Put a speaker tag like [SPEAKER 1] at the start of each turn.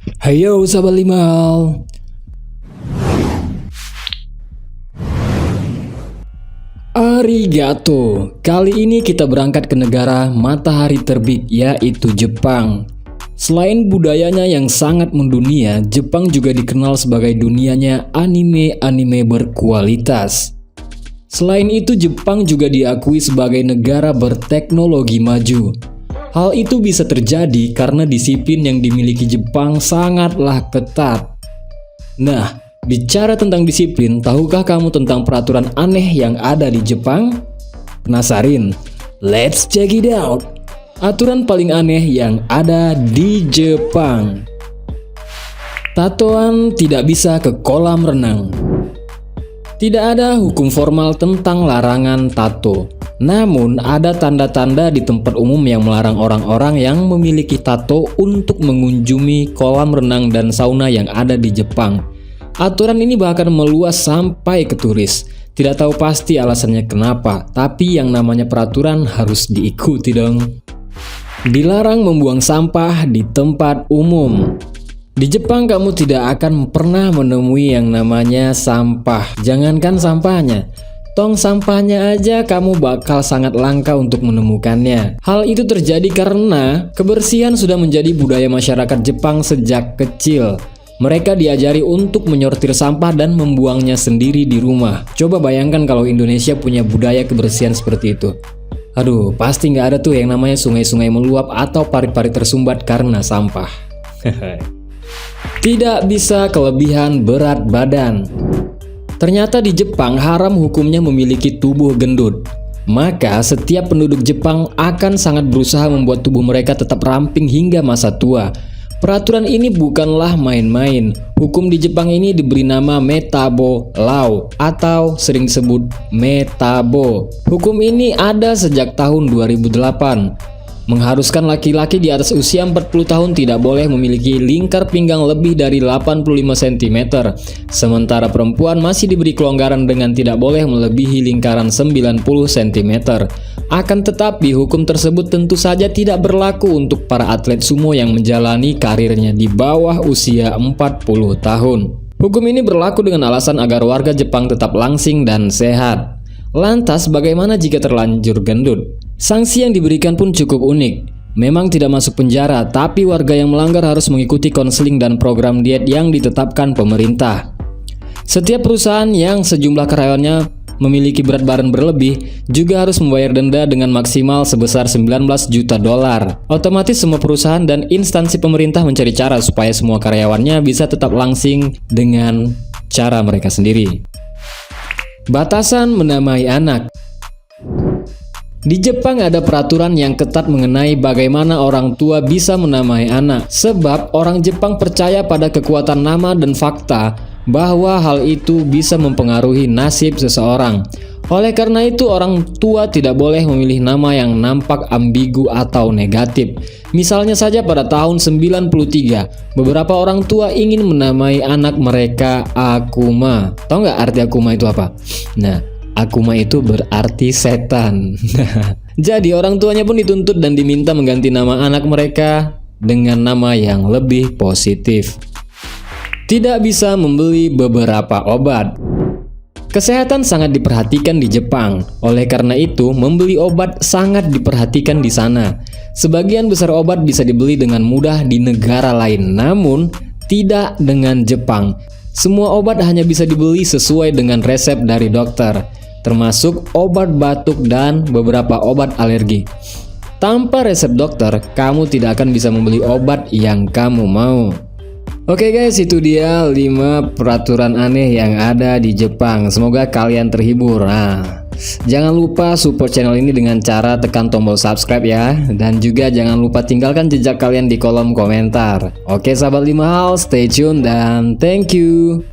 [SPEAKER 1] Hayo sahabat Limal. Arigato. Kali ini kita berangkat ke negara matahari terbit, yaitu Jepang. Selain budayanya yang sangat mendunia, Jepang juga dikenal sebagai dunianya anime-anime berkualitas. Selain itu, Jepang juga diakui sebagai negara berteknologi maju. Hal itu bisa terjadi karena disiplin yang dimiliki Jepang sangatlah ketat. Nah, bicara tentang disiplin, tahukah kamu tentang peraturan aneh yang ada di Jepang? Penasarin? Let's check it out! Aturan paling aneh yang ada di Jepang. Tatoan tidak bisa ke kolam renang. Tidak ada hukum formal tentang larangan tato. Namun, ada tanda-tanda di tempat umum yang melarang orang-orang yang memiliki tato untuk mengunjungi kolam renang dan sauna yang ada di Jepang. Aturan ini bahkan meluas sampai ke turis. Tidak tahu pasti alasannya kenapa, tapi yang namanya peraturan harus diikuti dong. Dilarang membuang sampah di tempat umum. Di Jepang kamu tidak akan pernah menemui yang namanya sampah. Jangankan sampahnya, tong sampahnya aja kamu bakal sangat langka untuk menemukannya. Hal itu terjadi karena kebersihan sudah menjadi budaya masyarakat Jepang sejak kecil. Mereka diajari untuk menyortir sampah dan membuangnya sendiri di rumah. Coba bayangkan kalau Indonesia punya budaya kebersihan seperti itu. Aduh, pasti nggak ada tuh yang namanya sungai-sungai meluap atau parit-parit tersumbat karena sampah. Tidak bisa kelebihan berat badan. Ternyata di Jepang haram hukumnya memiliki tubuh gendut. Maka setiap penduduk Jepang akan sangat berusaha membuat tubuh mereka tetap ramping hingga masa tua. Peraturan ini bukanlah main-main. Hukum di Jepang ini diberi nama Metabo Law atau sering disebut Metabo. Hukum ini ada sejak tahun 2008. Mengharuskan laki-laki di atas usia 40 tahun tidak boleh memiliki lingkar pinggang lebih dari 85 cm. Sementara perempuan masih diberi kelonggaran dengan tidak boleh melebihi lingkaran 90 cm. Akan tetapi hukum tersebut tentu saja tidak berlaku untuk para atlet sumo yang menjalani karirnya di bawah usia 40 tahun. Hukum ini berlaku dengan alasan agar warga Jepang tetap langsing dan sehat. Lantas bagaimana jika terlanjur gendut? Sanksi yang diberikan pun cukup unik. Memang tidak masuk penjara, tapi warga yang melanggar harus mengikuti konseling dan program diet yang ditetapkan pemerintah. Setiap perusahaan yang sejumlah karyawannya memiliki berat badan berlebih juga harus membayar denda dengan maksimal sebesar 19 juta dolar. Otomatis semua perusahaan dan instansi pemerintah mencari cara supaya semua karyawannya bisa tetap langsing dengan cara mereka sendiri. Batasan menamai anak. Di Jepang ada peraturan yang ketat mengenai bagaimana orang tua bisa menamai anak. Sebab orang Jepang percaya pada kekuatan nama dan fakta bahwa hal itu bisa mempengaruhi nasib seseorang. Oleh karena itu orang tua tidak boleh memilih nama yang nampak ambigu atau negatif. Misalnya saja pada tahun 93, beberapa orang tua ingin menamai anak mereka Akuma. Tahu nggak arti Akuma itu apa? Nah, Akuma itu berarti setan. Jadi orang tuanya pun dituntut dan diminta mengganti nama anak mereka dengan nama yang lebih positif. Tidak bisa membeli beberapa obat. Kesehatan sangat diperhatikan di Jepang. Oleh karena itu, membeli obat sangat diperhatikan di sana. Sebagian besar obat bisa dibeli dengan mudah di negara lain, namun tidak dengan Jepang. Semua obat hanya bisa dibeli sesuai dengan resep dari dokter, termasuk obat batuk dan beberapa obat alergi. Tanpa resep dokter, kamu tidak akan bisa membeli obat yang kamu mau. Oke guys, itu dia 5 peraturan aneh yang ada di Jepang. Semoga kalian terhibur. Nah, jangan lupa support channel ini dengan cara tekan tombol subscribe ya. Dan juga jangan lupa tinggalkan jejak kalian di kolom komentar. Oke sahabat 5 hal, stay tune dan thank you.